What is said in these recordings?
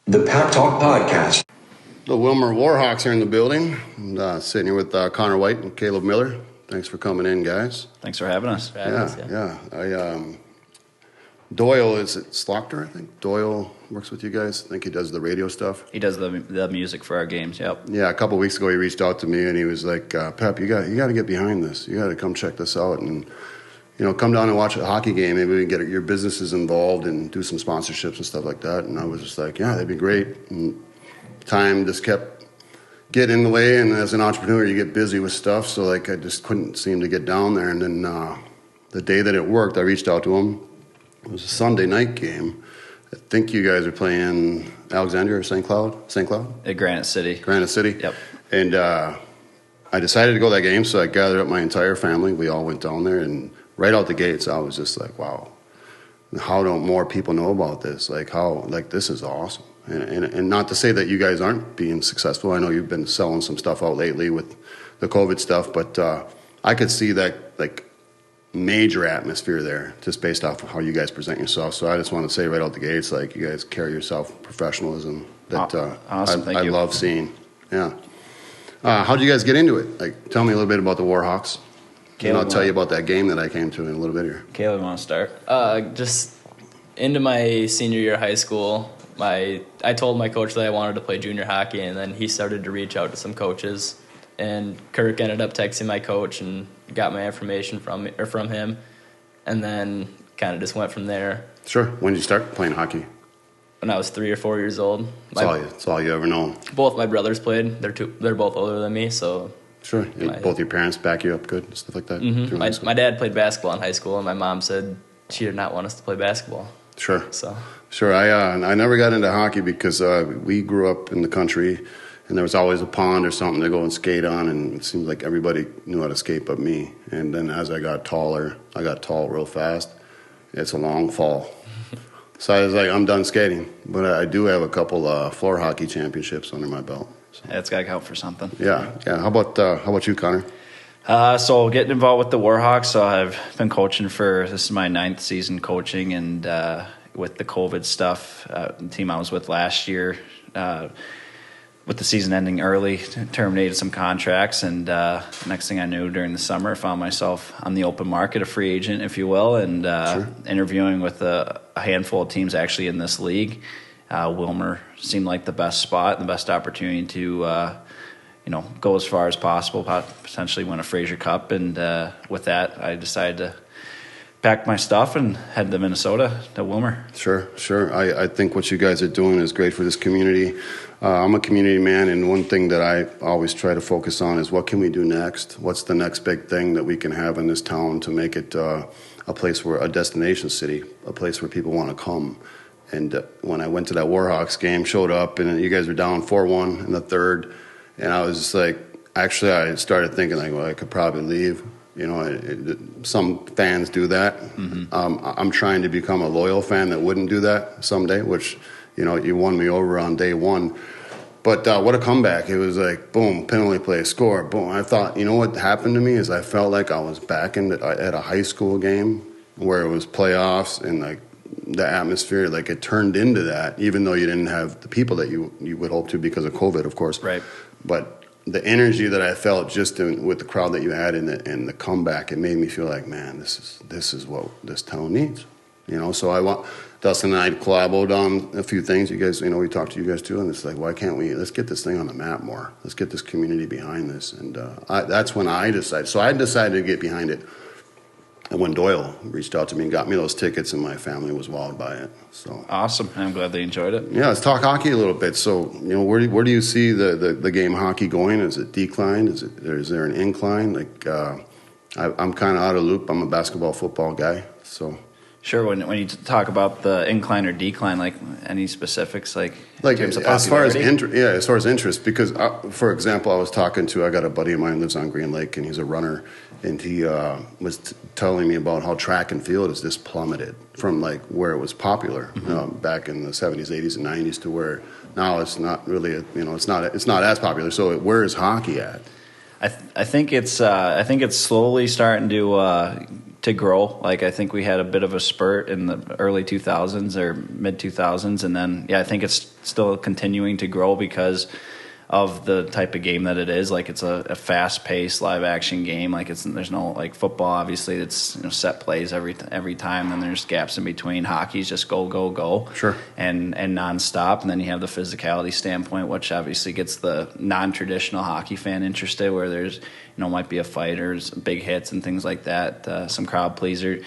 The PepTalk Podcast. The Willmar WarHawks are in the building. I'm sitting here with Connor White and Kaleb Miller. Thanks for coming in, guys. Thanks for having us. Doyle, is it Slaughter, I think? Doyle works with you guys. I think he does the radio stuff. He does the music for our games, yep. Yeah, a couple of weeks ago he reached out to me and he was like, Pep, you got to get behind this. You got to come check this out and, come down and watch a hockey game. Maybe we can get your businesses involved and do some sponsorships and stuff like that. And I was just like, yeah, that'd be great. And time just kept getting in the way, and as an entrepreneur, you get busy with stuff. So, I just couldn't seem to get down there. And then the day that it worked, I reached out to him. It was a Sunday night game. I think you guys are playing Alexandria or St. Cloud? St. Cloud? At Granite City. Granite City? Yep. And I decided to go to that game, so I gathered up my entire family. We all went down there, and right out the gates, I was just like, wow, how don't more people know about this? This is awesome. And not to say that you guys aren't being successful. I know you've been selling some stuff out lately with the COVID stuff, but I could see that, major atmosphere there just based off of how you guys present yourself. So I just want to say right out the gates, you guys carry yourself with professionalism that awesome. Thank you. I love seeing. Yeah. How did you guys get into it? Tell me a little bit about the WarHawks. And I'll tell you about that game that I came to in a little bit here. Kaleb, want to start? Just into my senior year of high school, I told my coach that I wanted to play junior hockey, and then he started to reach out to some coaches. And Kirk ended up texting my coach and got my information from him, and then kind of just went from there. Sure. When did you start playing hockey? When I was 3 or 4 years old. That's all you ever know. Both my brothers played. They're both older than me, so. Sure. Both your parents back you up good and stuff like that? Mm-hmm. My dad played basketball in high school, and my mom said she did not want us to play basketball. Sure. So. Sure. I never got into hockey because we grew up in the country, and there was always a pond or something to go and skate on, and it seemed like everybody knew how to skate but me. And then as I got taller, I got tall real fast. It's a long fall. So I was like, I'm done skating. But I do have a couple floor hockey championships under my belt. So. That's got to count for something. Yeah. How about you, Connor? So getting involved with the WarHawks, so I've been coaching this is my 9th season coaching, and with the COVID stuff, the team I was with last year, with the season ending early, terminated some contracts, and next thing I knew, during the summer, I found myself on the open market, a free agent, if you will, and Sure. interviewing with a handful of teams actually in this league. Willmar seemed like the best spot, the best opportunity to go as far as possible, potentially win a Fraser Cup, and with that, I decided to pack my stuff and head to Minnesota, to Willmar. Sure. I think what you guys are doing is great for this community. I'm a community man, and one thing that I always try to focus on is what can we do next? What's the next big thing that we can have in this town to make it a place a destination city, a place where people want to come? And when I went to that WarHawks game, showed up, and you guys were down 4-1 in the third, and I was just like, actually, I started thinking, I could probably leave. Some fans do that. Mm-hmm. I'm trying to become a loyal fan that wouldn't do that someday, which, you won me over on day one. But what a comeback. It was like, boom, penalty play, score, boom. I thought, what happened to me is I felt like I was back at a high school game where it was playoffs and, the atmosphere, it turned into that, even though you didn't have the people that you would hope to because of COVID, of course. Right. But the energy that I felt just with the crowd that you had and the comeback, it made me feel like, man, this is what this town needs. So Dustin and I collaborated on a few things. You guys, we talked to you guys too, and it's like, why can't let's get this thing on the map more. Let's get this community behind this. And that's when I decided. So I decided to get behind it. And when Doyle reached out to me and got me those tickets, and my family was wowed by it. So awesome. I'm glad they enjoyed it. Yeah, let's talk hockey a little bit. So, where do you see the game hockey going? Is it declined? Is there an incline? I'm kind of out of loop. I'm a basketball, football guy. So sure. When you talk about the incline or decline, any specifics, in terms of as far as popularity? interest, because for example, I got a buddy of mine who lives on Green Lake, and he's a runner, and he was telling me about how track and field has just plummeted from where it was popular back in the 70s, 80s, and 90s to where now it's not really it's not as popular. So where is hockey at? I think it's slowly starting to to grow. Like, I think we had a bit of a spurt in the early 2000s or mid 2000s, and then I think it's still continuing to grow because of the type of game that it is. Like, it's a fast-paced live action game. Like, there's no, like, football, obviously it's set plays every time, then there's gaps in between. Hockey's just go sure, and nonstop. And then you have the physicality standpoint, which obviously gets the non-traditional hockey fan interested, where there's might be a fight or big hits and things like that, some crowd pleaser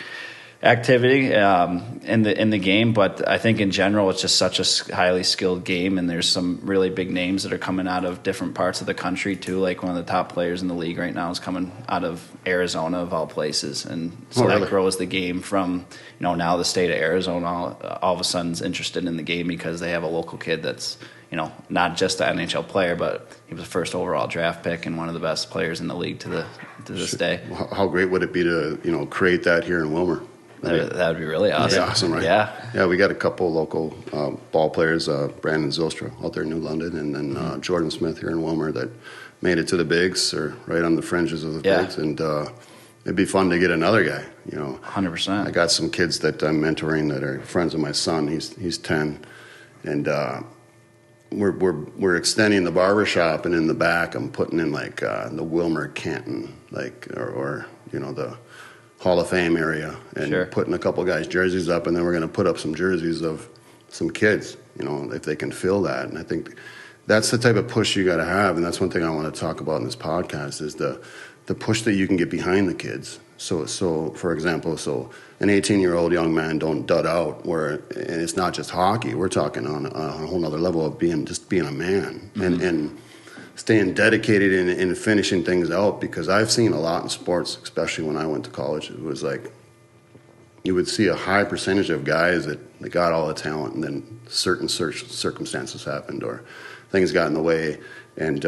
activity in the game. But I think in general it's just such a highly skilled game, and there's some really big names that are coming out of different parts of the country too. Like, one of the top players in the league right now is coming out of Arizona, of all places, and so that grows the game from now the state of Arizona all of a sudden is interested in the game because they have a local kid that's not just an NHL player, but he was the first overall draft pick and one of the best players in the league to this day. How great would it be to create that here in Willmar? That would be really awesome. Yeah, awesome, right? Yeah. We got a couple local ball players, Brandon Zylstra out there in New London, and then Jordan Smith here in Willmar that made it to the bigs, or right on the fringes of the bigs, and it'd be fun to get another guy. 100%. I got some kids that I'm mentoring that are friends of my son. He's 10, and we're extending the barber shop, and in the back I'm putting in like the Willmar Canton, like or the Hall of Fame area, and putting a couple guys' jerseys up, and then we're going to put up some jerseys of some kids, if they can fill that. And I think that's the type of push you got to have, and that's one thing I want to talk about in this podcast is the push that you can get behind the kids. So for example, an 18-year-old young man don't dud out, and it's not just hockey. We're talking on a whole other level of being a man, and staying dedicated and finishing things out, because I've seen a lot in sports, especially when I went to college. It was like you would see a high percentage of guys that got all the talent, and then certain circumstances happened or things got in the way, and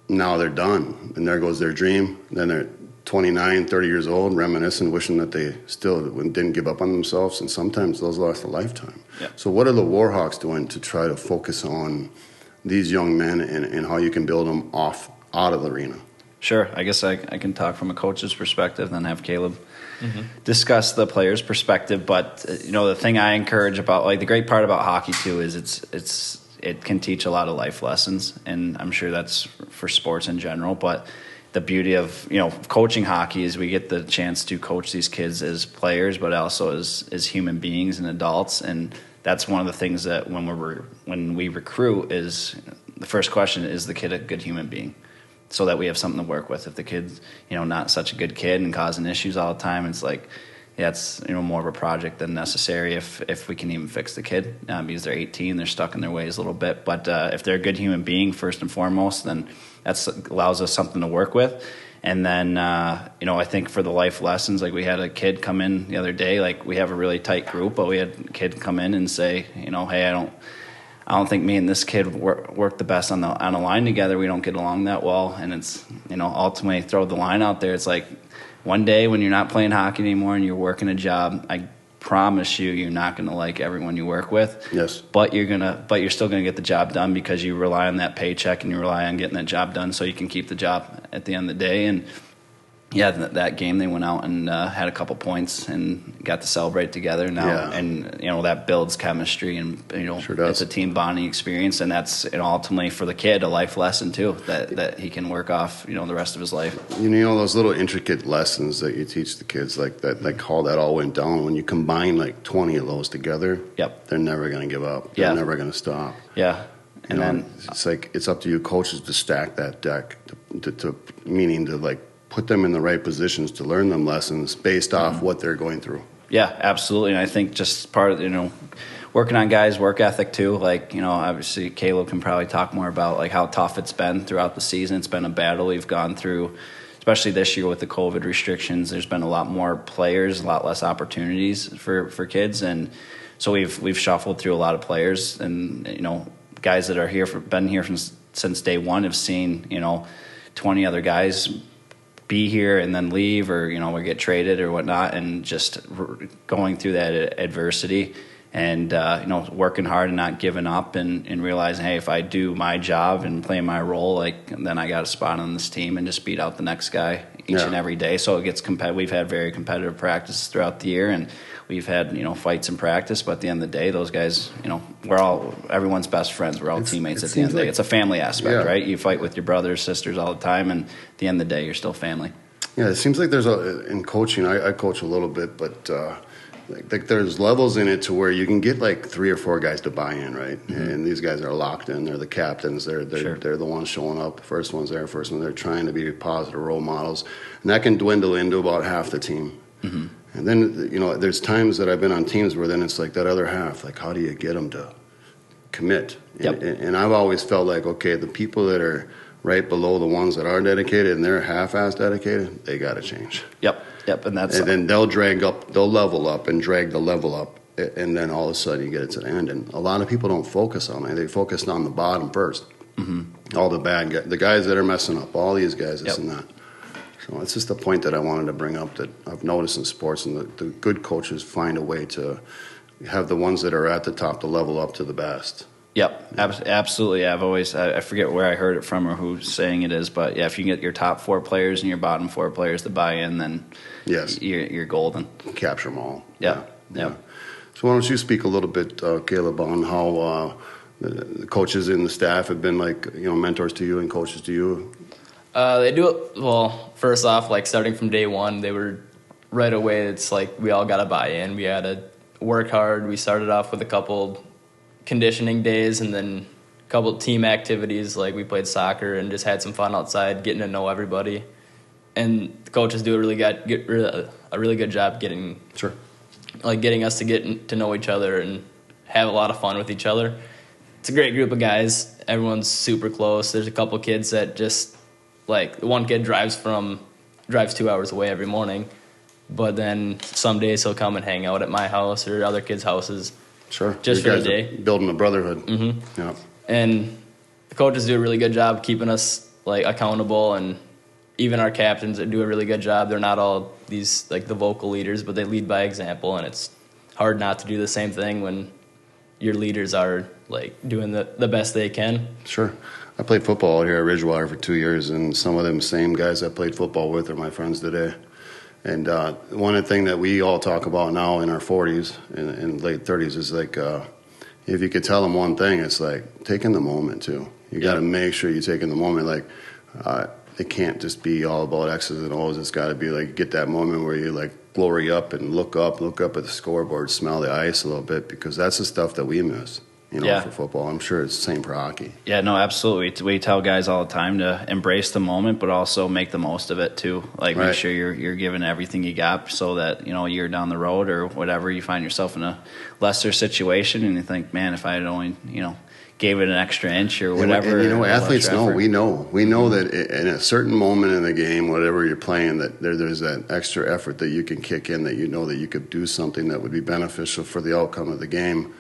now they're done, and there goes their dream. Then they're 29, 30 years old, reminiscing, wishing that they still didn't give up on themselves, and sometimes those last a lifetime. Yeah. So what are the WarHawks doing to try to focus on these young men and how you can build them out of the arena? Sure. I guess I can talk from a coach's perspective, then have Kaleb discuss the player's perspective. But the thing I encourage about, like, the great part about hockey too is it can teach a lot of life lessons, and I'm sure that's for sports in general. But the beauty of coaching hockey is we get the chance to coach these kids as players, but also as human beings and adults. And that's one of the things that when we recruit is the first question: is the kid a good human being? So that we have something to work with. If the kid's not such a good kid and causing issues all the time, it's like it's more of a project than necessary if we can even fix the kid, because they're 18, they're stuck in their ways a little bit. But if they're a good human being first and foremost, then that allows us something to work with. And then I think for the life lessons, like, we had a kid come in the other day. Like, we have a really tight group, but we had a kid come in and say, hey, I don't think me and this kid work the best on a line together. We don't get along that well. And it's, ultimately throw the line out there. It's like, one day when you're not playing hockey anymore and you're working a job, I promise you're not going to like everyone you work with. Yes. But you're still going to get the job done because you rely on that paycheck and you rely on getting that job done so you can keep the job at the end of the day. And that game they went out and had a couple points and got to celebrate together now, and that builds chemistry, and sure does. It's a team bonding experience, and that's ultimately for the kid a life lesson too that he can work off the rest of his life. Those little intricate lessons that you teach the kids, like that, like how that all went down. When you combine like 20 of those together, they're never going to give up. They're never going to stop. Yeah. And then it's like it's up to you coaches to stack that deck, meaning to like put them in the right positions to learn them lessons based off what they're going through. Yeah, absolutely. And I think just part of, working on guys' work ethic too. Like, obviously Kaleb can probably talk more about like how tough it's been throughout the season. It's been a battle we've gone through, especially this year with the COVID restrictions. There's been a lot more players, a lot less opportunities for kids. And so we've shuffled through a lot of players, and, guys that are been here since day one have seen, 20 other guys be here and then leave, or we get traded or whatnot, and just going through that adversity and working hard and not giving up, and realizing, hey, if I do my job and play my role, like, then I got a spot on this team, and just beat out the next guy each and every day. So it gets competitive. We've had very competitive practices throughout the year, and we've had fights in practice. But at the end of the day, those guys, everyone's best friends. We're all teammates at the end of the day. It's a family aspect, right? You fight with your brothers, sisters all the time, and at the end of the day, you're still family. Yeah, it seems like there's in coaching. I coach a little bit, but. Like there's levels in it to where you can get like 3 or 4 guys to buy in, right? Mm-hmm. And these guys are locked in. They're the captains. They're the ones showing up. First ones there, first one. They're trying to be positive role models, and that can dwindle into about half the team. Mm-hmm. And then there's times that I've been on teams where then it's like that other half. Like, how do you get them to commit? Yep. And I've always felt like, okay, the people that are right below the ones that are dedicated and they're half-ass dedicated, they got to change. Yep, and then they'll level up and drag the level up, and then all of a sudden you get it to the end. And a lot of people don't focus on it. They focus on the bottom first. Mm-hmm. All the bad guys, the guys that are messing up, all these guys, this and that. So it's just a point that I wanted to bring up that I've noticed in sports, and the good coaches find a way to have the ones that are at the top to level up to the best. Yep, absolutely. I forget where I heard it from or who's saying it is, but if you can get your top 4 players and your bottom 4 players to buy in, then you're golden. Capture them all. Yeah. So why don't you speak a little bit, Kaleb, on how the coaches and the staff have been like, mentors to you and coaches to you? They do it, well, first off, like starting from day one, they were right away, it's like we all got to buy in. We had to work hard. We started off with a couple conditioning days and then a couple team activities, like we played soccer and just had some fun outside, getting to know everybody. And the coaches do a really good job getting us to get to know each other and have a lot of fun with each other. It's a great group of guys. Everyone's super close. There's a couple kids that just, like, one kid drives 2 hours away every morning, but then some days he'll come and hang out at my house or other kids' houses. Sure. Just for the day. Building a brotherhood. Mm-hmm. Yeah. And the coaches do a really good job keeping us, like, accountable, and even our captains do a really good job. They're not all these, like, the vocal leaders, but they lead by example, and it's hard not to do the same thing when your leaders are, like, doing the best they can. Sure. I played football out here at Ridgewater for 2 years, and some of them same guys I played football with are my friends today. And one thing that we all talk about now in our 40s and late 30s is like, if you could tell them one thing, it's like taking the moment too. You got to make sure you take in the moment. Like, it can't just be all about X's and O's. It's got to be like, get that moment where you like glory up and look up at the scoreboard, smell the ice a little bit, because that's the stuff that we miss. For football. I'm sure it's the same for hockey. Yeah, no, absolutely. We tell guys all the time to embrace the moment, but also make the most of it too. Like, make sure you're giving everything you got, so that a year down the road or whatever, you find yourself in a lesser situation and you think, man, if I had only gave it an extra inch or whatever. And athletes know. We know that in a certain moment in the game, whatever you're playing, that there's that extra effort that you can kick in, that that you could do something that would be beneficial for the outcome of the game.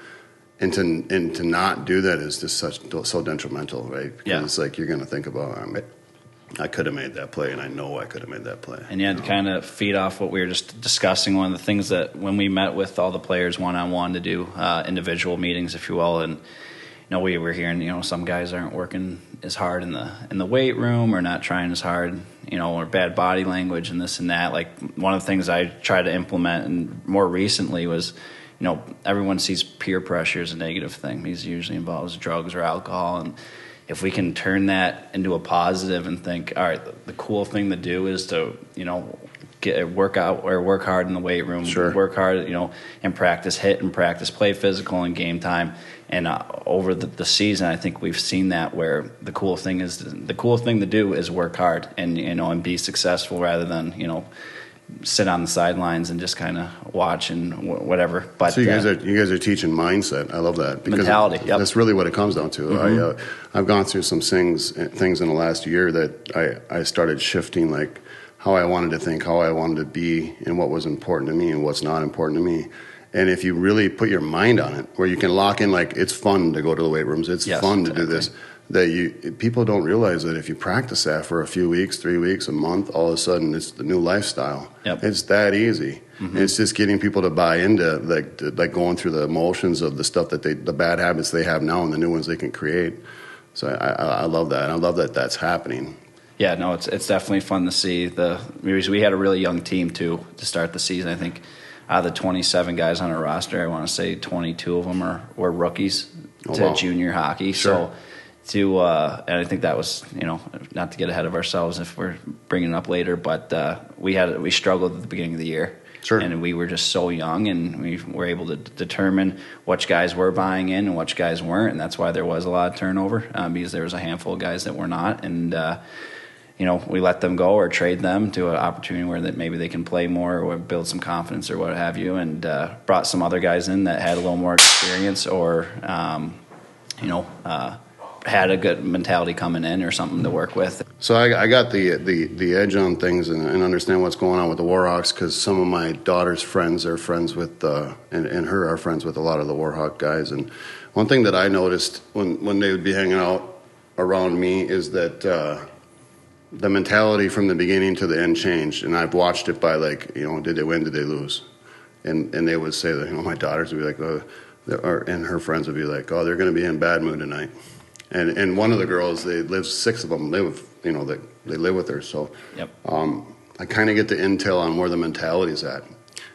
And to not do that is just so detrimental, right? Because it's like you're going to think about, I could have made that play, and I know I could have made that play. And to kind of feed off what we were just discussing, one of the things that when we met with all the players one-on-one to do individual meetings, if you will, and we were hearing, some guys aren't working as hard in the weight room, or not trying as hard, or bad body language and this and that. Like, one of the things I tried to implement, and more recently, was everyone sees peer pressure as a negative thing. It usually involves drugs or alcohol. And if we can turn that into a positive and think, all right, the cool thing to do is to, work out or work hard in the weight room, work hard, and practice hit and practice play physical in game time. And over the season, I think we've seen that, where the cool thing to do is work hard and, and be successful, rather than, sit on the sidelines and just kind of watch and whatever. But so you guys are teaching mindset. I love that, because mentality. Yep. That's really what it comes down to. Mm-hmm. I've gone through some things in the last year that I started shifting, like how I wanted to think, how I wanted to be, and what was important to me and what's not important to me. And if you really put your mind on it, where you can lock in, like, it's fun to go to the weight rooms, it's fun to do this, that people don't realize that if you practice that for a few weeks, 3 weeks, a month, all of a sudden it's the new lifestyle. Yep. It's that easy. And it's just getting people to buy into like going through the emotions of the stuff that the bad habits they have now and the new ones they can create. So I love that. And I love that that's happening. Yeah, no, it's definitely fun to see. We had a really young team too to start the season. I think out of the 27 guys on our roster, I want to say 22 of them were rookies to junior hockey. Sure. So and I think that was, not to get ahead of ourselves if we're bringing it up later, but we struggled at the beginning of the year. Sure. And we were just so young, and we were able to determine which guys were buying in and which guys weren't, and that's why there was a lot of turnover, because there was a handful of guys that were not, and we let them go or trade them to an opportunity where that maybe they can play more or build some confidence or what have you, and brought some other guys in that had a little more experience or had a good mentality coming in or something to work with. So I got the edge on things and understand what's going on with the WarHawks, because some of my daughter's friends are friends with and her are friends with a lot of the WarHawk guys. And one thing that I noticed when they would be hanging out around me is that the mentality from the beginning to the end changed. And I've watched it by, like, did they win, did they lose? And they would say that, my daughters would be like, and her friends would be like, oh, they're going to be in bad mood tonight. And one of the girls, 6 of them live, they live with her. So yep. I kind of get the intel on where the mentality's at,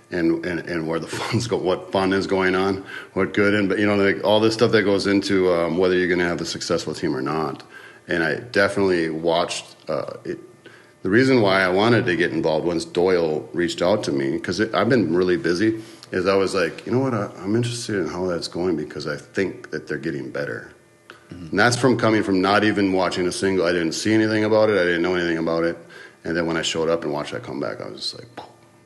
and where the funds go, what fun is going on, what good, and like all this stuff that goes into whether you're going to have a successful team or not. And I definitely watched it. The reason why I wanted to get involved once Doyle reached out to me, because I've been really busy, is I was like, I'm interested in how that's going, because I think that they're getting better. And that's coming from not even watching a single. I didn't see anything about it. I didn't know anything about it. And then when I showed up and watched that come back, I was just like,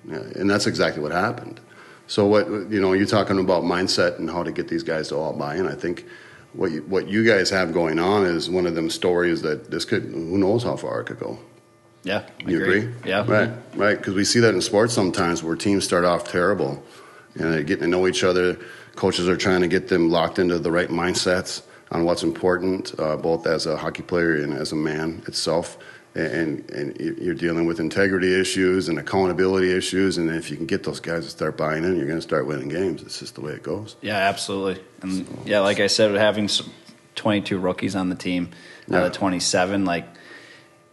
yeah. And that's exactly what happened. So what you're talking about mindset and how to get these guys to all buy in. I think what you guys have going on is one of them stories that who knows how far it could go. Yeah, you agree? Yeah, right. Because we see that in sports sometimes where teams start off terrible, and they're getting to know each other. Coaches are trying to get them locked into the right mindsets on what's important, both as a hockey player and as a man itself. And you're dealing with integrity issues and accountability issues. And if you can get those guys to start buying in, you're going to start winning games. It's just the way it goes. Yeah, absolutely. And like I said, having 22 rookies on the team out of 27,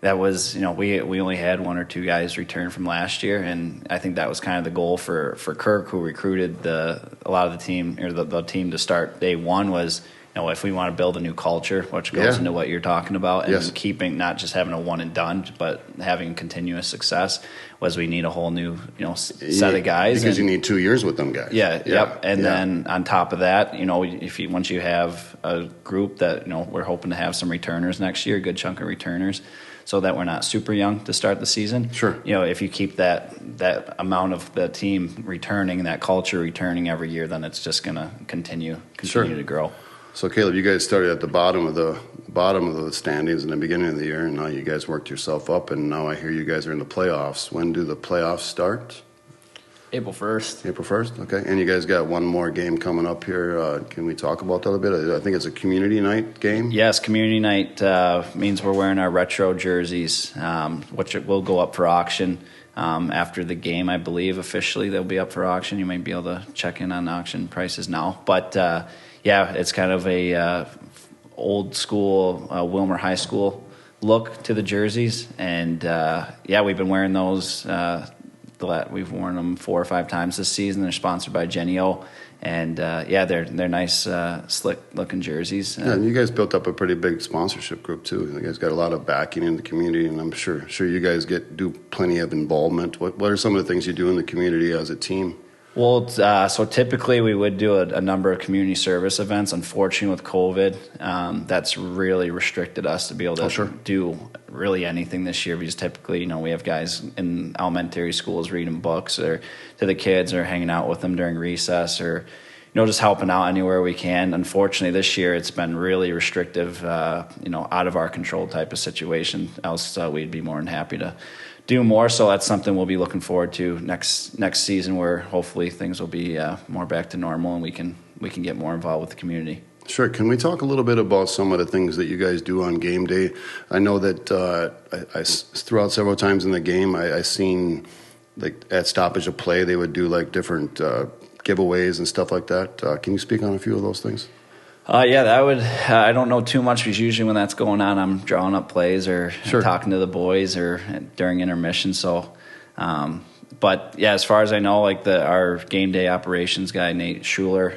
that was, we only had 1 or 2 guys return from last year, and I think that was kind of the goal for Kirk, who recruited a lot of the team, or the team to start day one was, if we want to build a new culture, which goes into what you're talking about, and keeping, not just having a one and done, but having continuous success, was we need a whole new set of guys. Because you need 2 years with them guys. Yep. And then on top of that, once you have a group that, we're hoping to have some returners next year, a good chunk of returners, so that we're not super young to start the season. Sure. If you keep that amount of the team returning, that culture returning every year, then it's just going to continue to grow. So Kaleb, you guys started at the bottom of the standings in the beginning of the year, and now you guys worked yourself up, and now I hear you guys are in the playoffs. When do the playoffs start? April 1st. April 1st, okay. And you guys got one more game coming up here. Can we talk about that a bit? I think it's a community night game. Yes, community night means we're wearing our retro jerseys, which will go up for auction after the game, I believe. Officially, they'll be up for auction. You might be able to check in on auction prices now. But, it's kind of a old school Willmar High School look to the jerseys. And, we've been wearing those. We've worn them 4 or 5 times this season. They're sponsored by Genio, and they're nice, slick-looking jerseys. And you guys built up a pretty big sponsorship group too. You guys got a lot of backing in the community, and I'm sure you guys do plenty of involvement. What are some of the things you do in the community as a team? Well, so typically we would do a number of community service events. Unfortunately, with COVID, that's really restricted us to be able to do really anything this year, because typically, we have guys in elementary schools reading books or to the kids, or hanging out with them during recess, or just helping out anywhere we can. Unfortunately, this year it's been really restrictive, out of our control type of situation. Else, we'd be more than happy to do more. So that's something we'll be looking forward to next season, where hopefully things will be more back to normal and we can get more involved with the community. Sure. Can we talk a little bit about some of the things that you guys do on game day? I know that I throughout several times in the game, I seen like at stoppage of play, they would do like different giveaways and stuff like that. Can you speak on a few of those things? Yeah, that would. I don't know too much because usually when that's going on, I'm drawing up plays or talking to the boys or during intermission. So, but yeah, as far as I know, like our game day operations guy Nate Schuler,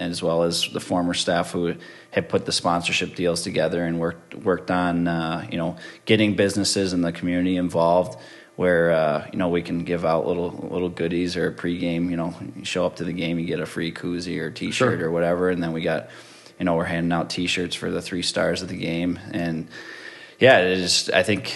as well as the former staff who had put the sponsorship deals together and worked on getting businesses in the community involved, where we can give out little goodies or pregame. You show up to the game, you get a free koozie or T-shirt or whatever, and then we got, we're handing out T-shirts for the 3 stars of the game. And yeah, it is. I think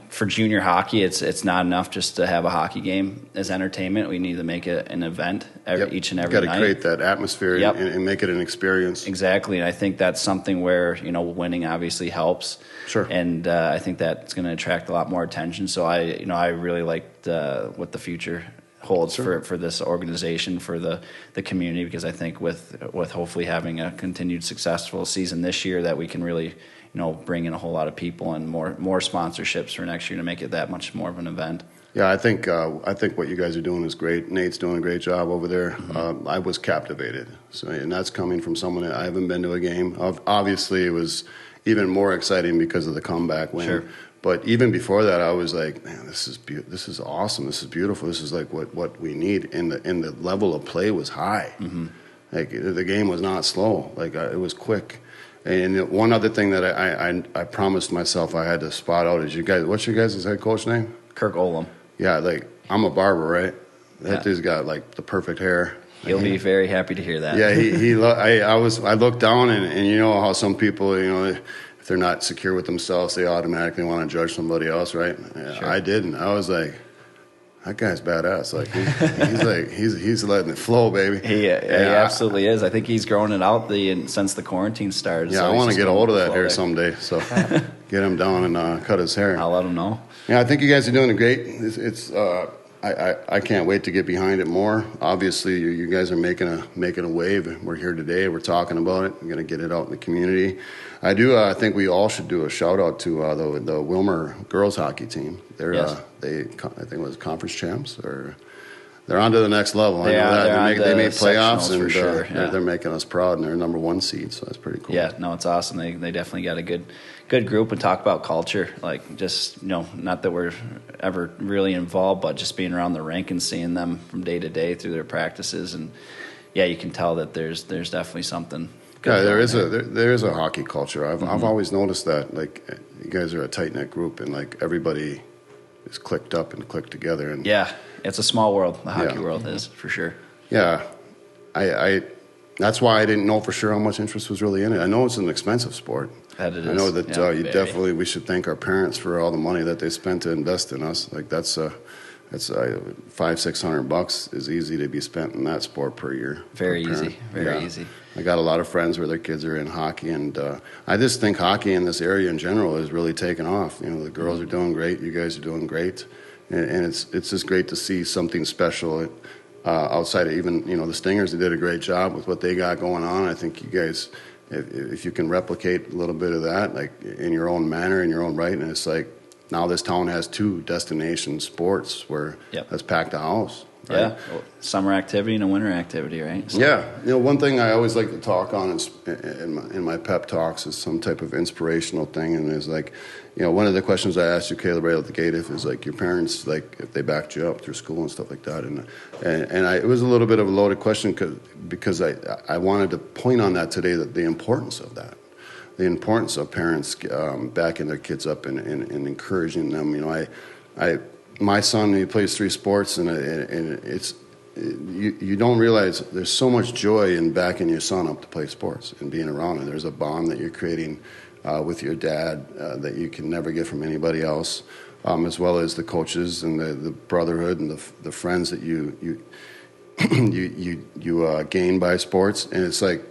for junior hockey, it's not enough just to have a hockey game as entertainment. We need to make it an event each and every night. Got to create that atmosphere and make it an experience. Exactly, and I think that's something where winning obviously helps. Sure. And I think that's going to attract a lot more attention. So I really liked what the future holds for this organization, for the community, because I think with hopefully having a continued successful season this year, that we can really bring in a whole lot of people and more sponsorships for next year to make it that much more of an event. Yeah, I think what you guys are doing is great. Nate's doing a great job over there. Mm-hmm. I was captivated, and that's coming from someone that I haven't been to a game. Obviously, it was even more exciting because of the comeback win. Sure. But even before that, I was like, man, this is awesome. This is beautiful. This is like what we need. And the level of play was high. Mm-hmm. Like the game was not slow. Like it was quick. And one other thing that I promised myself I had to spot out is what's your guys' head coach name? Kirk Olam. Yeah, like I'm a barber, right? That dude's got like the perfect hair. He'll be very happy to hear that. Yeah, I looked down and you know how some people, if they're not secure with themselves, they automatically want to judge somebody else, right? Yeah, sure. I didn't. I was like, that guy's badass. Like he's letting it flow, baby. He absolutely is. I think he's growing it out since the quarantine started. Yeah, so I want to get a hold of that hair someday. So get him down and cut his hair. I'll let him know. Yeah, I think you guys are doing great. It's I can't wait to get behind it more. Obviously, you guys are making a wave. We're here today. We're talking about it. We're going to get it out in the community. I think we all should do a shout out to the Willmar girls hockey team. They're I think it was conference champs, or they're on to the next level. They made playoffs, and for sure. They're making us proud, and they're number 1 seed. So that's pretty cool. Yeah, no, it's awesome. They definitely got a good group, and talk about culture. Like just not that we're ever really involved, but just being around the rink and seeing them from day to day through their practices, and you can tell that there's definitely something. Yeah, there is a hockey culture. I've always noticed that. Like you guys are a tight knit group, and like everybody is clicked up and clicked together. And yeah, it's a small world. The hockey world is for sure. Yeah, I that's why I didn't know for sure how much interest was really in it. I know it's an expensive sport. That it is. I know that we should thank our parents for all the money that they spent to invest in us. Like that's $500-600 is easy to be spent in that sport per year. Very easy. I got a lot of friends where their kids are in hockey, and I just think hockey in this area in general is really taken off. The girls are doing great. You guys are doing great, and it's just great to see something special outside of even the Stingers. They did a great job with what they got going on. I think you guys, if you can replicate a little bit of that, like in your own manner, in your own right, and it's like now this town has 2 destination sports where that's packed a house. Right? Yeah, summer activity and a winter activity, right? So. Yeah, one thing I always like to talk on in my pep talks is some type of inspirational thing, and is like, one of the questions I asked you, Kaleb, right at the gate, is like your parents, like if they backed you up through school and stuff like that, and it was a little bit of a loaded question because I wanted to point on that today, that the importance of that. The importance of parents backing their kids up and encouraging them. My son, he plays 3 sports, and it's you don't realize there's so much joy in backing your son up to play sports and being around him. There's a bond that you're creating with your dad that you can never get from anybody else, as well as the coaches and the brotherhood and the friends that you gain by sports. And it's like,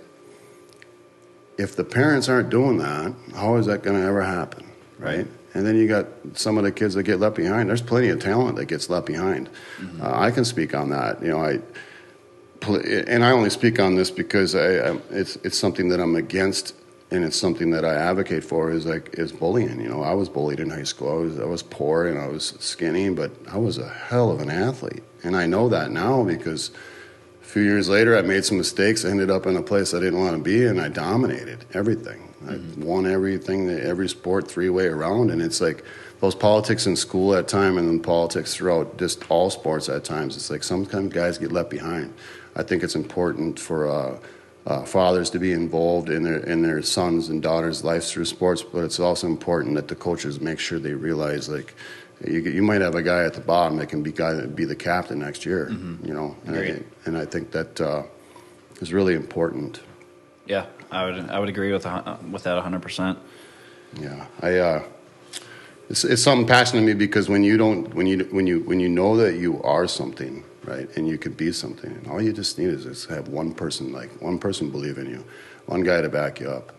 if the parents aren't doing that, how is that going to ever happen, right? And then you got some of the kids that get left behind. There's plenty of talent that gets left behind. I can speak on that. And I only speak on this because it's something that I'm against, and it's something that I advocate for is bullying. I was bullied in high school. I was poor and I was skinny, but I was a hell of an athlete. And I know that now because a few years later I made some mistakes. I ended up in a place I didn't want to be, and I dominated everything. I won everything, every sport, three-way around. And it's like those politics in school at time and then politics throughout just all sports at times. It's like sometimes guys get left behind. I think it's important for fathers to be involved in their sons and daughters' lives through sports, but it's also important that the coaches make sure they realize, like, you might have a guy at the bottom that can be the captain next year, and I think that is really important. Yeah, I would agree with that 100%. Yeah, it's something passionate to me because when you know that you are something, right, and you could be something, and all you just need is just have one person believe in you, one guy to back you up,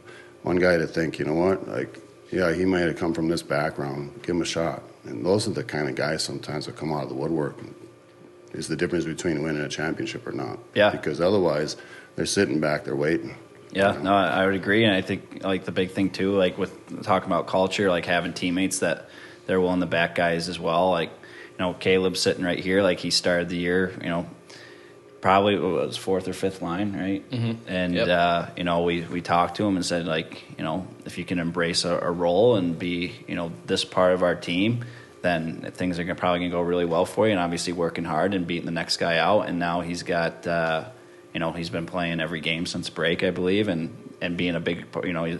one guy to think, you know what, like, yeah, he might have come from this background, give him a shot. And those are the kind of guys sometimes that come out of the woodwork. Is the difference between winning a championship or not. Yeah. Because otherwise, they're sitting back, they're waiting. Yeah, no, I would agree. And I think, like, the big thing, too, like, with talking about culture, like, having teammates that they're willing to back guys as well. Like, Kaleb sitting right here, like, he started the year, probably was fourth or fifth line, right? Mm-hmm. And, we talked to him and said, like, if you can embrace a role and be, this part of our team, then things are probably going to go really well for you. And obviously working hard and beating the next guy out. And now he's got, he's been playing every game since break, I believe, and being a big, he's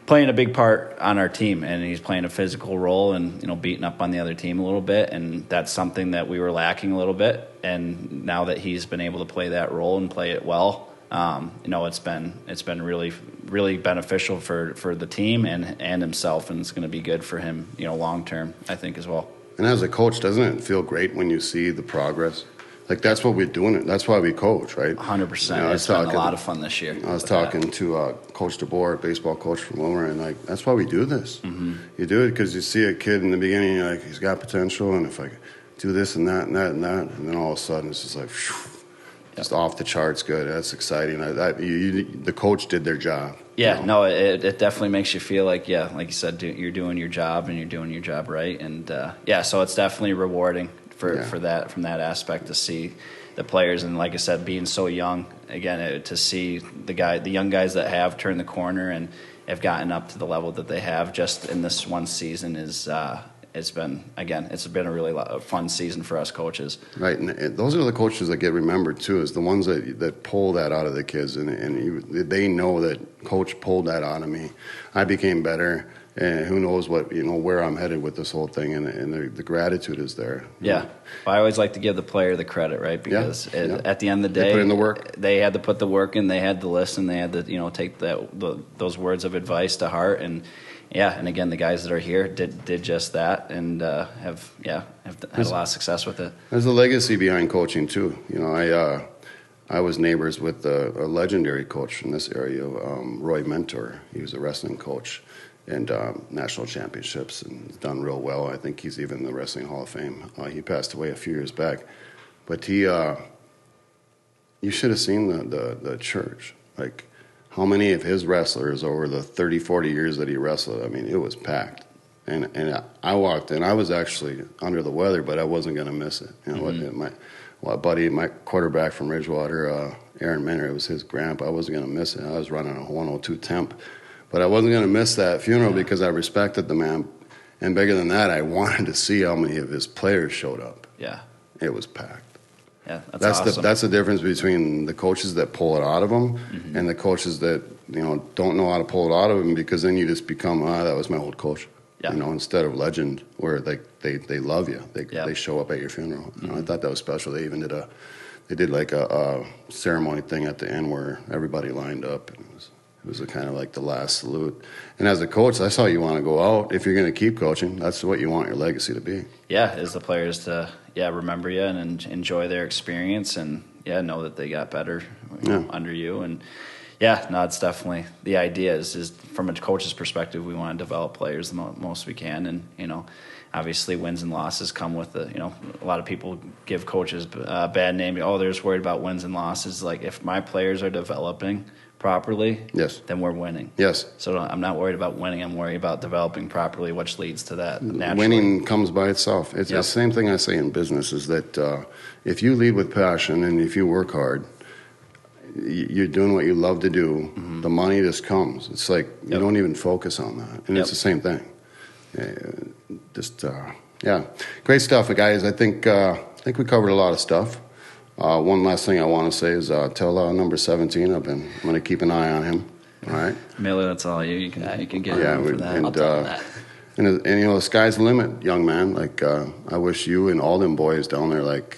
playing a big part on our team, and he's playing a physical role and, beating up on the other team a little bit. And that's something that we were lacking a little bit. And now that he's been able to play that role and play it well, it's been really, really beneficial for the team and himself, and it's going to be good for him, long term, I think, as well. And as a coach, doesn't it feel great when you see the progress? Like, that's what we're doing. That's why we coach, right? 100%. It's been a lot of fun this year. I was talking to Coach DeBoer, baseball coach from Willmar, and, like, that's why we do this. Mm-hmm. You do it because you see a kid in the beginning, you're like, he's got potential, and if I do this and that and that and that, and then all of a sudden it's just like, just off the charts good. That's exciting. The coach did their job. Yeah, no, it definitely makes you feel like, like you said, you're doing your job and you're doing your job right. And, so it's definitely rewarding for that, from that aspect, to see the players. And like I said, being so young, again, to see the young guys that have turned the corner and have gotten up to the level that they have just in this one season is it's been a really fun season for us coaches. Right, and those are the coaches that get remembered too, is the ones that pull that out of the kids, and they know that coach pulled that out of me. I became better, and who knows where I'm headed with this whole thing, and the gratitude is there. Yeah, I always like to give the player the credit, right? Because at the end of the day, they put in the work. They had to put the work in. They had to listen. They had to take those words of advice to heart. And again, the guys that are here did just that, and have had a lot of success with it. There's a legacy behind coaching too. I was neighbors with a legendary coach from this area, Roy Mentor. He was a wrestling coach, and national championships, and he's done real well. I think he's even in the Wrestling Hall of Fame. He passed away a few years back, but you should have seen the church, like. How many of his wrestlers over the 30, 40 years that he wrestled, I mean, it was packed. And I walked in. I was actually under the weather, but I wasn't going to miss it. My quarterback from Ridgewater, Aaron Minner, it was his grandpa. I wasn't going to miss it. I was running a 102 temp. But I wasn't going to miss that funeral because I respected the man. And bigger than that, I wanted to see how many of his players showed up. Yeah. It was packed. Yeah, that's awesome. That's the difference between the coaches that pull it out of them and the coaches that don't know how to pull it out of them, because then you just become that was my old coach. Yeah. Instead of legend, where they love you, they show up at your funeral. I thought that was special. They even did like a ceremony thing at the end where everybody lined up, and it was a kind of like the last salute. And as a coach, that's how you want to go out. If you're going to keep coaching, that's what you want your legacy to be. Yeah, is the players to remember you and enjoy their experience, and know that they got better under you. And Yeah, no, it's definitely the idea is from a coach's perspective, we want to develop players the most we can, and obviously wins and losses come with a lot of people give coaches a bad name. Oh, they're just worried about wins and losses. Like if my players are developing properly, yes, then we're winning. Yes. So I'm not worried about winning. I'm worried about developing properly, which leads to that naturally. Winning comes by itself. It's the same thing I say in business is that if you lead with passion and if you work hard, you're doing what you love to do, the money just comes. It's like you don't even focus on that. And it's the same thing. Great stuff, guys. I think we covered a lot of stuff. One last thing I want to say is tell number 17 I'm going to keep an eye on him. All right, Miller, that's all you can get him for that. And, I'll tell him that. And the sky's the limit, young man. Like I wish you and all them boys down there, like,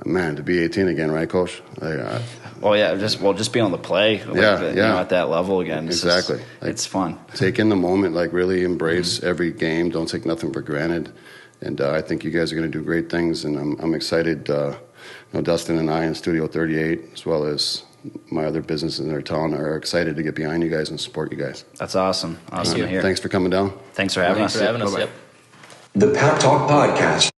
man, to be 18 again, right, Coach? Just be on the play. At that level again. Exactly. It's fun. Take in the moment, like really embrace every game. Don't take nothing for granted. And I think you guys are going to do great things. And I'm excited. Dustin and I in Studio 38, as well as my other businesses in our town, are excited to get behind you guys and support you guys. That's awesome. Awesome to hear. Thanks for coming down. Thanks for having us. Yep. The PepTalk Podcast.